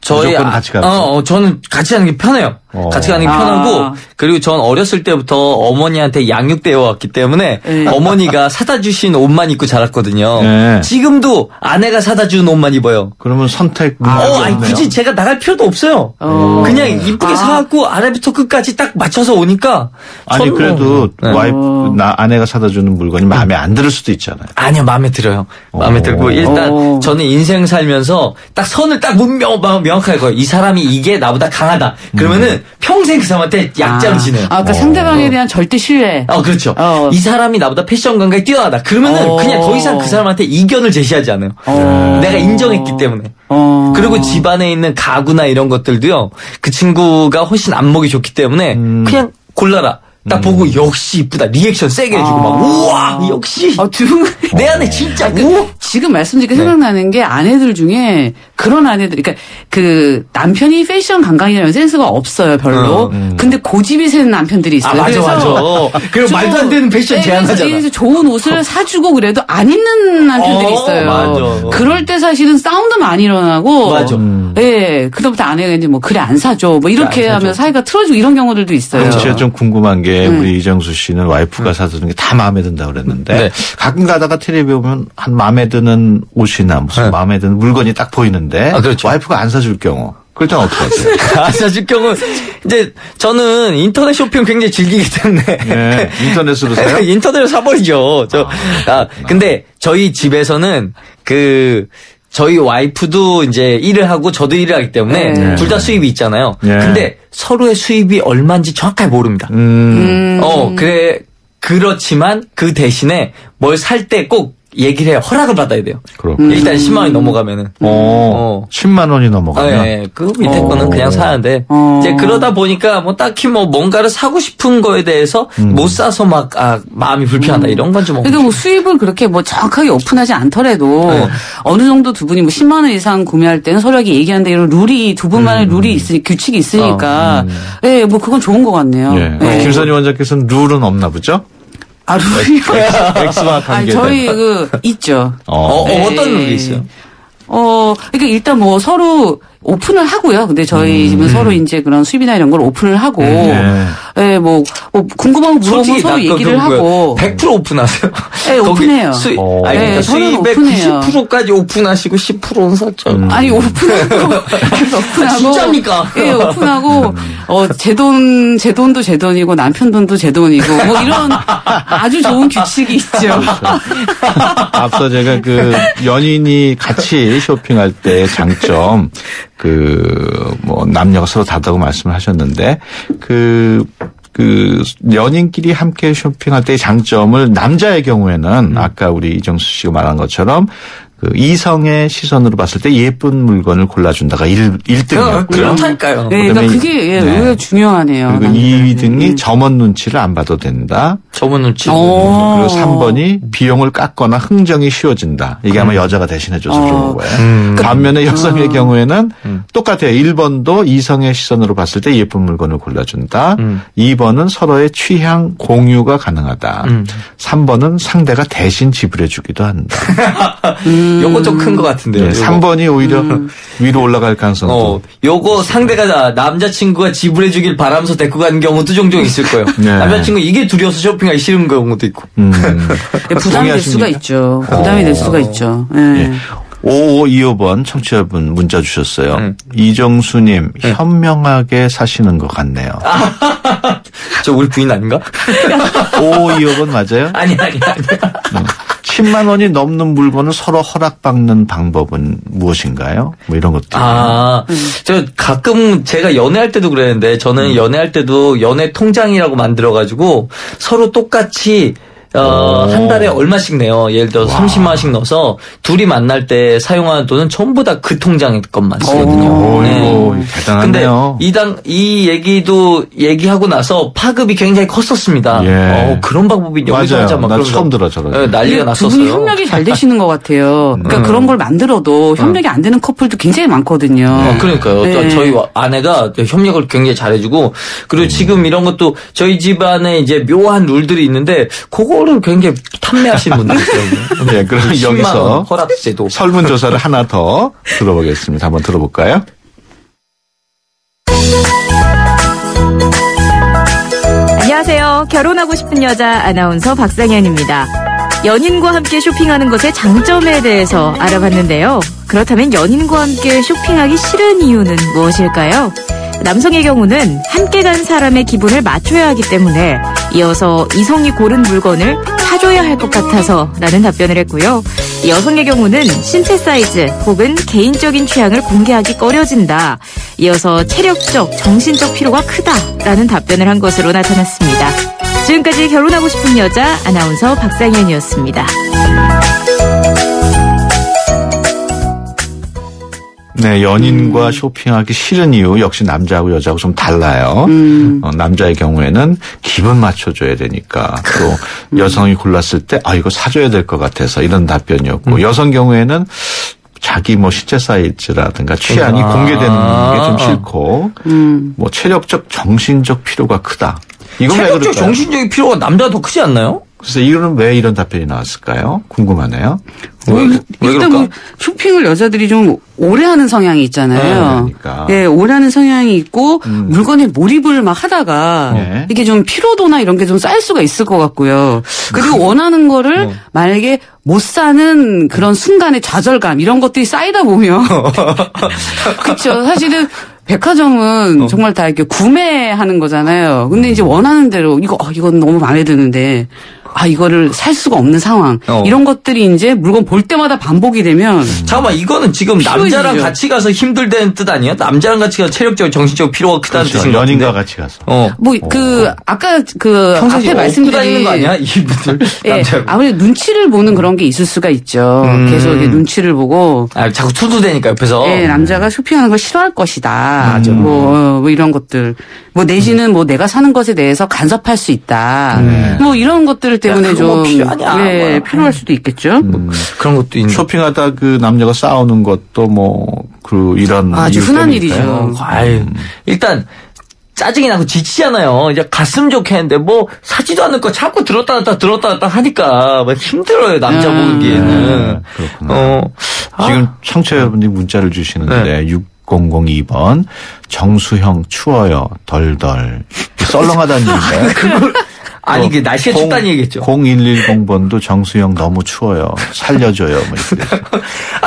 무조건 같이 가요. 저는 같이 하는 게 편해요. 같이 가는 게 편하고 그리고 전 어렸을 때부터 어머니한테 양육되어 왔기 때문에 어머니가 사다 주신 옷만 입고 자랐거든요. 네. 지금도 아내가 사다 준 옷만 입어요. 그러면 선택 아니 굳이 제가 나갈 필요도 없어요. 그냥 이쁘게 사갖고 아래부터 끝까지 딱 맞춰서 오니까. 아니 그래도 와이프 아내가 사다 주는 물건이 마음에 안 들을 수도 있잖아요. 아니요, 마음에 들어요. 마음에 들고 일단 저는 인생 살면서 딱 선을 딱 명확하게 거예요. 이 사람이 이게 나보다 강하다. 그러면은 평생 그 사람한테 약자로 지내요. 그러니까 상대방에 대한 절대 신뢰. 그렇죠. 이 사람이 나보다 패션 감각이 뛰어나다. 그러면은 그냥 더 이상 그 사람한테 이견을 제시하지 않아요. 내가 인정했기 때문에. 그리고 집안에 있는 가구나 이런 것들도요. 그 친구가 훨씬 안목이 좋기 때문에 그냥 골라라. 딱 보고 역시 이쁘다 리액션 세게 해주고 막 우와 역시 내 안에 진짜 지금 말씀드리니까 생각나는 게 아내들 중에 그런 아내들 그러니까 그 남편이 패션 감각이나 센스가 없어요 별로 근데 고집이 세는 남편들이 있어요. 맞아. 그리고 말도 안 되는 패션 제안하잖아. 그래서 좋은 옷을 사주고 그래도 안 입는 남편들이 있어요. 맞아. 그럴 때 사실은 싸움도 많이 일어나고 맞아. 예, 그다음부터 아내가 이제 뭐 그래 안 사줘 뭐 이렇게 하면 사이가 틀어지고 이런 경우들도 있어요. 제가 좀 궁금한 게 우리 이정수 씨는 와이프가 사주는 게 다 마음에 든다고 그랬는데 가끔 가다가 텔레비 보면 한 마음에 드는 옷이나 무슨 마음에 드는 물건이 딱 보이는데 그렇죠. 와이프가 안 사줄 경우 그럴 때는 어떻게 하세요? 안 사줄 경우 이제 저는 인터넷 쇼핑 굉장히 즐기기 때문에 인터넷으로 사요? 인터넷으로 사버리죠. 근데 저희 집에서는 저희 와이프도 이제 일을 하고 저도 일을 하기 때문에 둘 다 수입이 있잖아요. 근데 서로의 수입이 얼마인지 정확하게 모릅니다. 그렇지만 그 대신에 뭘 살 때 꼭 얘기를 해요. 허락을 받아야 돼요. 일단 10만 원이 넘어가면은. 10만 원이 넘어가면? 네. 그 밑에 거는 그냥 사는데. 이제 그러다 보니까 뭐 딱히 뭐 뭔가를 사고 싶은 거에 대해서 못 사서 막, 마음이 불편하다 이런 건 좀. 그러니까 뭐 수입을 그렇게 뭐 정확하게 오픈하지 않더라도 어느 정도 두 분이 뭐 10만 원 이상 구매할 때는 서로에게 얘기하는데 이런 룰이 두 분만의 룰이 규칙이 있으니까. 예, 뭐 그건 좋은 것 같네요. 네. 김선희 원장께서는 룰은 없나 보죠? 룰이요? X와 관계. 저희 있죠. 어떤 룰이 있어요? 그러니까 일단 뭐 서로 오픈을 하고요. 근데 저희 집은 서로 이제 그런 수입이나 이런 걸 오픈을 하고, 뭐 궁금한 거 물어보면 서로 얘기를 하고. 100% 오픈하세요? 네, 오픈해요. 그러니까 수입의 90%까지 오픈하시고 10%는 샀죠. 아니, 오픈하고. 진짜입니까? 예, 오픈하고, 제 돈도 제 돈이고 남편 돈도 제 돈이고, 뭐 이런 아주 좋은 규칙이 있죠. 앞서 제가 연인이 같이 쇼핑할 때 장점, 남녀가 서로 다르다고 말씀을 하셨는데, 연인끼리 함께 쇼핑할 때의 장점을 남자의 경우에는 아까 우리 이정수 씨가 말한 것처럼 이성의 시선으로 봤을 때 예쁜 물건을 골라준다가 1등이었고요. 그렇다니까요. 네, 그러니까 그게 의외로 중요하네요. 그리고 2등이 점원 눈치를 안 봐도 된다. 점원 눈치. 그리고 3번이 비용을 깎거나 흥정이 쉬워진다. 이게 아마 여자가 대신해줘서 좋은 거예요. 반면에 여성의 경우에는 똑같아요. 1번도 이성의 시선으로 봤을 때 예쁜 물건을 골라준다. 2번은 서로의 취향 공유가 가능하다. 3번은 상대가 대신 지불해주기도 한다. 요거 좀 큰 것 같은데요. 3번이 오히려 위로 올라갈 가능성도. 요거 상대가 남자친구가 지불해주길 바라면서 데리고 가는 경우도 종종 있을 거예요. 남자친구 이게 두려워서 쇼핑하기 싫은 경우도 있고. 부담이 될 수가 있죠. 부담이 될 수가 있죠. 5525번 청취자분 문자 주셨어요. 이정수님 현명하게 사시는 것 같네요. 저 우리 부인 아닌가? 5525번 맞아요? 아니. 10만 원이 넘는 물건을 서로 허락받는 방법은 무엇인가요? 뭐 이런 것들. 저 가끔 제가 연애할 때도 그랬는데 저는 연애할 때도 연애 통장이라고 만들어가지고 서로 똑같이 한 달에 얼마씩 내요. 예를 들어서 30만 원씩 넣어서 둘이 만날 때 사용하는 돈은 전부 다 그 통장의 것만 쓰거든요. 대단하네요. 근데 이 얘기하고 나서 파급이 굉장히 컸었습니다. 그런 방법이 여기서 하자 막 나 처음 들어 저런. 난리가 났었어요. 두 분이 협력이 잘 되시는 것 같아요. 그러니까 그런 걸 만들어도 협력이 안 되는 커플도 굉장히 많거든요. 그러니까요. 저희 아내가 협력을 굉장히 잘해주고 그리고 지금 이런 것도 저희 집안에 이제 묘한 룰들이 있는데 그거를 굉장히 탐내하시는 분들이 있어요. 네, 그럼 여기서 허락제도 설문조사를 하나 더 들어보겠습니다. 한번 들어볼까요? 결혼하고 싶은 여자 아나운서 박상현입니다. 연인과 함께 쇼핑하는 것의 장점에 대해서 알아봤는데요. 그렇다면 연인과 함께 쇼핑하기 싫은 이유는 무엇일까요? 남성의 경우는 함께 간 사람의 기분을 맞춰야 하기 때문에 이어서 이성이 고른 물건을 사줘야 할 것 같아서 라는 답변을 했고요. 여성의 경우는 신체 사이즈 혹은 개인적인 취향을 공개하기 꺼려진다. 이어서 체력적, 정신적 피로가 크다라는 답변을 한 것으로 나타났습니다. 지금까지 결혼하고 싶은 여자 아나운서 박상현이었습니다. 네, 연인과 쇼핑하기 싫은 이유 역시 남자하고 여자하고 좀 달라요. 남자의 경우에는 기분 맞춰줘야 되니까 또 여성이 골랐을 때 이거 사줘야 될 것 같아서 이런 답변이었고 여성 경우에는 자기 뭐 신체 사이즈라든가 취향이 공개되는 게 좀 싫고 뭐 체력적 정신적 피로가 크다. 이건 체력적 정신적인 피로가 남자가 더 크지 않나요? 그래서 이거는 왜 이런 답변이 나왔을까요? 궁금하네요. 일단 뭐 쇼핑을 여자들이 좀 오래 하는 성향이 있잖아요. 네, 그러니까. 예, 오래 하는 성향이 있고 물건에 몰입을 막 하다가 이게 좀 피로도나 이런 게 좀 쌓일 수가 있을 것 같고요. 그리고 원하는 거를 만약에 못 사는 그런 순간의 좌절감 이런 것들이 쌓이다 보면 그렇죠. 사실은 백화점은 정말 다 이렇게 구매하는 거잖아요. 근데 이제 원하는 대로 이건 너무 마음에 드는데 이거를 살 수가 없는 상황. 이런 것들이 이제 물건 볼 때마다 반복이 되면. 잠깐만, 이거는 지금 남자랑 같이 가서 힘들다는 뜻 아니에요? 남자랑 같이 가서 체력적, 정신적 피로가 크다는 그렇죠. 뜻인 것 같은데. 연인과 같이 가서. 아까 앞에 말씀드린 거 아니야? 이분들. 예, 아무래도 눈치를 보는 그런 게 있을 수가 있죠. 계속 이렇게 눈치를 보고. 자꾸 투두대니까 옆에서. 예, 남자가 쇼핑하는 걸 싫어할 것이다. 맞아. 뭐 이런 것들. 뭐 내지는 뭐 내가 사는 것에 대해서 간섭할 수 있다. 뭐 이런 것들 때문에 좀 필요할 수도 있겠죠. 그런 것도 있는. 쇼핑하다 그 남녀가 싸우는 것도 이런 아주 흔한 일이죠. 일단 짜증이 나고 지치잖아요. 이제 갔으면 좋겠는데 사지도 않을 거 자꾸 들었다 놨다 하니까 힘들어요. 남자 보기에는. 그렇구나. 지금 청취자 여러분들이 문자를 주시는데 6002번 정수형 추워요 덜덜 썰렁하다는 얘기인가요? 그걸 아니 그 날씨가 춥다는 얘기겠죠. 0110번도 정수형 너무 추워요 살려줘요 이렇게.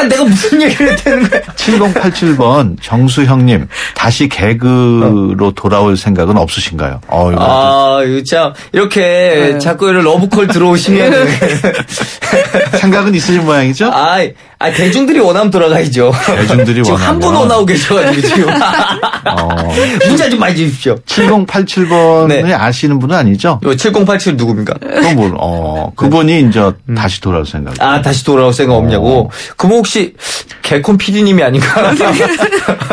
내가 무슨 얘기를 했다는 거야. 7087번 정수형님 다시 개그로 돌아올 생각은 없으신가요? 이거 참 이렇게 자꾸 이런 러브콜 들어오시면 생각은 있으신 모양이죠? 대중들이 원하면 돌아가야죠. 대중들이 지금 한 분 원하고 계셔가지고 지금 문자 좀 많이 주십시오. 7087번을 아시는 분은 아니죠? 7087 누굽니까? 그건 그분이 이제 다시 돌아올 생각. 다시 돌아올 생각 없냐고? 그럼 혹시 개콘 PD님이 아닌가?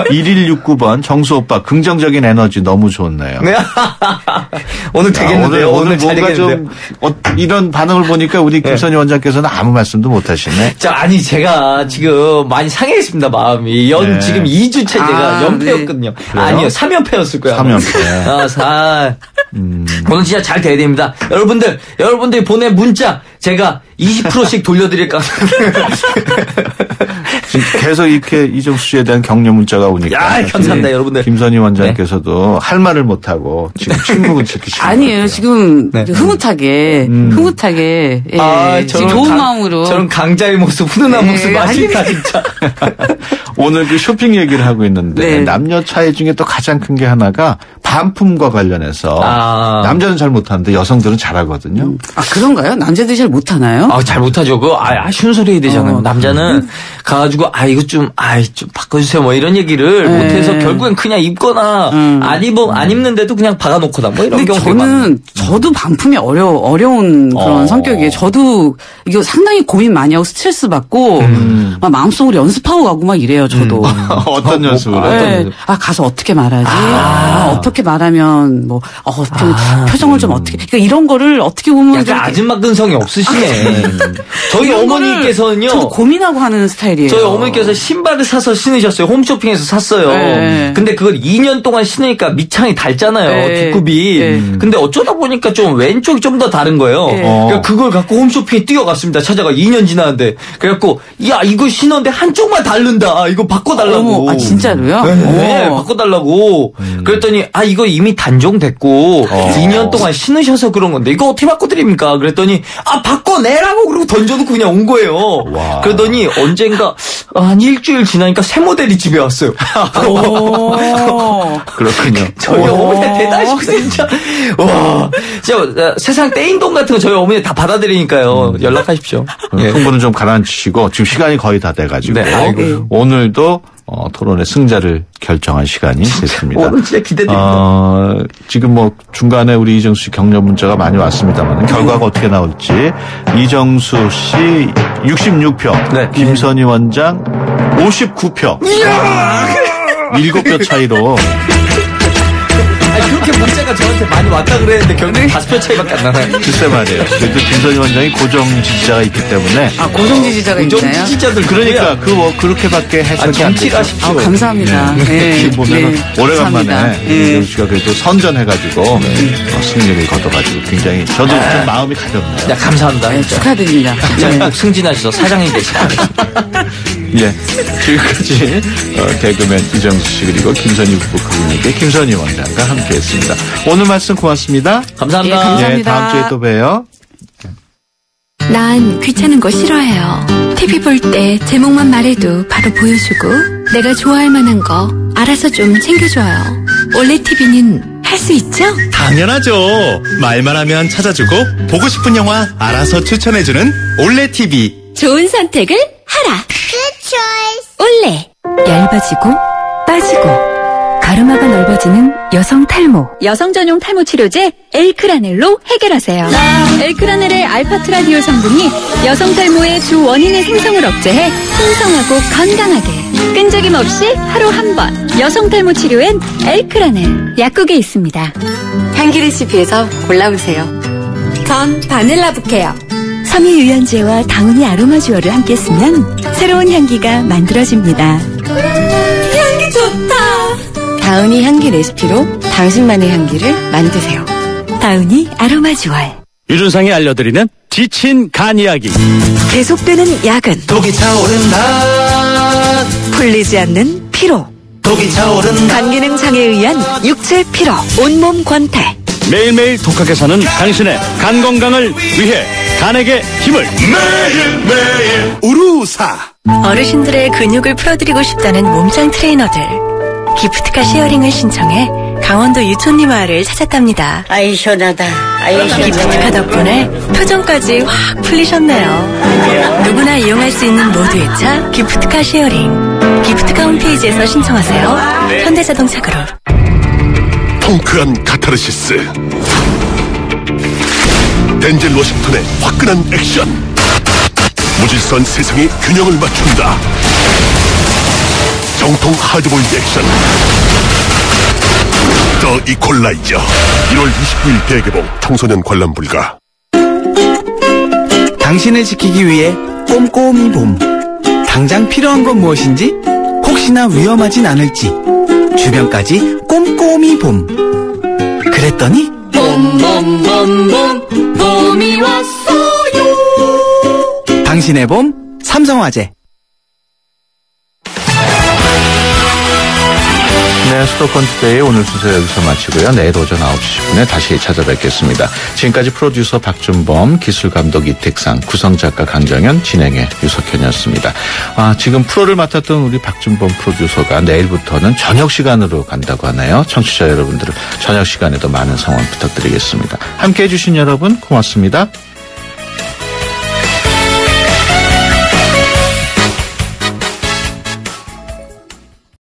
1169번 정수 오빠 긍정적인 에너지 너무 좋네요. 네. 오늘 되겠는데요. 오늘 잘 뭔가 되겠는데요. 좀 이런 반응을 보니까 우리 김선희 원장께서는 아무 말씀도 못 하시네. 제가 지금 많이 상해있습니다, 마음이. 지금 2주째 제가 연패였거든요. 그래요? 아니요, 3연패였을 거예요. 3연패. 오늘 진짜 잘 돼야 됩니다. 여러분들이 보낸 문자 제가 20%씩 돌려드릴까. 계속 이렇게 이정수 씨에 대한 격려 문자가 오니까. 감사합니다, 여러분들. 김선희 원장께서도 할 말을 못하고 지금 침묵을 지키시는 아니에요, 지금 흐뭇하게. 좋은 마음으로. 저런 강자의 모습, 훈훈한 모습 맛있다, 진짜. 오늘 그 쇼핑 얘기를 하고 있는데 남녀 차이 중에 또 가장 큰 게 하나가 반품과 관련해서 남자는 잘 못하는데 여성들은 잘하거든요. 그런가요? 남자들이 잘 못하나요? 잘 못하죠. 그거 아쉬운 소리 해야 되잖아요. 남자는 가가지고 이거 좀 바꿔주세요 뭐 이런 얘기를 못해서 결국엔 그냥 입거나 안 입는데도 그냥 박아놓거나 뭐 이런 경우가 많아요. 저도 반품이 어려운 그런 성격이에요. 저도 이거 상당히 고민 많이 하고 스트레스 받고 막 마음속으로 연습하고 가고 막 이래요. 저도. 어떤 연습을? 가서 어떻게 말하지? 어떻게 말하면 좀 표정을 좀 어떻게 그러니까 이런 거를 어떻게 보면 약간 아줌마 근성이 없으시네. 저희 어머니께서는요. 저도 고민하고 하는 스타일이에요. 저희 어머니께서 신발을 사서 신으셨어요. 홈쇼핑에서 샀어요. 근데 그걸 2년 동안 신으니까 밑창이 닮잖아요. 뒷굽이. 근데 어쩌다 보니까 좀 왼쪽이 좀 더 다른 거예요. 그러니까 그걸 갖고 홈쇼핑에 뛰어갔습니다. 찾아가 2년 지났는데. 그래갖고 이거 신었는데 한쪽만 다른다. 이거 바꿔달라고. 아, 진짜로요? 네, 바꿔달라고. 그랬더니, 이거 이미 단종됐고, 2년 동안 신으셔서 그런 건데, 이거 어떻게 바꿔드립니까? 그랬더니, 바꿔내라고! 그러고 던져놓고 그냥 온 거예요. 와. 그러더니, 언젠가, 한 일주일 지나니까 새 모델이 집에 왔어요. 그렇군요. 저희 어머니 대단하시고, 진짜. 와. 진짜, 세상 떼인돈 같은 거 저희 어머니 다 받아들이니까요. 연락하십시오. 흥분은 좀 가라앉히시고, 지금 시간이 거의 다 돼가지고. 네, 오늘도 토론의 승자를 결정한 시간이 됐습니다. 오늘 진짜 기대됩니다. 지금 뭐 중간에 우리 이정수 씨 격려 문자가 많이 왔습니다만 결과가 어떻게 나올지. 이정수 씨 66표, 네. 김선희 원장 59표. 7표 차이로. 그렇게 문자가 저한테 많이 왔다 그랬는데 결국 5표 차이밖에 안 나나요? 글쎄 말이에요. 그래도 김선희 원장이 고정 지지자가 있기 때문에. 고정 지지자가 있나요? 고정 지지자들 그러니까 그렇게밖에 해석이 안 되죠. 정치가십시오. 감사합니다. 네. 지금 보면은 오래간만에 이정수 씨가 그래도 선전해가지고 승리를 거둬가지고 굉장히 저도 좀 마음이 가볍네요. 야, 감사합니다. 네, 축하드립니다. 진짜 꼭 승진하셔서 사장님 되시라. 예, 지금까지 개그맨 이정수 씨 그리고 김선희 부부님께 김선희 원장과 함께했습니다. 오늘 말씀 고맙습니다. 감사합니다. 예, 감사합니다. 예, 다음 주에 또 봬요. 난 귀찮은 거 싫어해요. TV 볼 때 제목만 말해도 바로 보여주고 내가 좋아할 만한 거 알아서 좀 챙겨줘요. 올레 TV는 할 수 있죠? 당연하죠. 말만 하면 찾아주고 보고 싶은 영화 알아서 추천해주는 올레 TV. 좋은 선택을 하라. 올레. 얇아지고 빠지고 가르마가 넓어지는 여성 탈모. 여성 전용 탈모 치료제 엘크라넬로 해결하세요. 엘크라넬의 알파트라디올 성분이 여성 탈모의 주 원인의 생성을 억제해 풍성하고 건강하게 끈적임 없이 하루 한 번. 여성 탈모 치료엔 엘크라넬 약국에 있습니다. 향기 레시피에서 골라보세요. 전 바닐라 부케요. 섬유 유연제와 다우니 아로마 듀얼을 함께 쓰면 새로운 향기가 만들어집니다. 향기 좋다. 다우니 향기 레시피로 당신만의 향기를 만드세요. 다우니 아로마 듀얼. 유준상이 알려드리는 지친 간 이야기. 계속되는 야근. 독이 차오른다. 풀리지 않는 피로. 독이 차오른다. 간 기능 장애에 의한 육체 피로. 온몸 권태. 매일매일 독하게 사는 당신의 간 건강을 위해 간에게 힘을. 매일매일 우루사. 어르신들의 근육을 풀어드리고 싶다는 몸짱 트레이너들. 기프트카 쉐어링을 신청해 강원도 유촌리 마을을 찾았답니다. 아이 시원하다. 아이 시원하다. 기프트카 덕분에 표정까지 확 풀리셨네요. 누구나 이용할 수 있는 모두의 차 기프트카 쉐어링. 기프트카 홈페이지에서 신청하세요. 현대자동차 그룹. 통크한 카타르시스. 덴젤 워싱턴의 화끈한 액션. 무질서한 세상의 균형을 맞춘다. 정통 하드보일드 액션. 더 이퀄라이저. 1월 29일 대개봉. 청소년 관람 불가. 당신을 지키기 위해 꼼꼼히 봄. 당장 필요한 건 무엇인지, 혹시나 위험하진 않을지 주변까지 꼼꼼히 봄. 그랬더니 봄봄봄봄 봄이 왔어요. 당신의 봄 삼성화재. 네, 수도권 투데이 오늘 순서 여기서 마치고요. 내일 오전 9시 10분에 다시 찾아뵙겠습니다. 지금까지 프로듀서 박준범, 기술감독 이택상, 구성작가 강정현, 진행의 유석현이었습니다. 지금 프로를 맡았던 우리 박준범 프로듀서가 내일부터는 저녁 시간으로 간다고 하네요. 청취자 여러분들은 저녁 시간에도 많은 성원 부탁드리겠습니다. 함께해 주신 여러분 고맙습니다.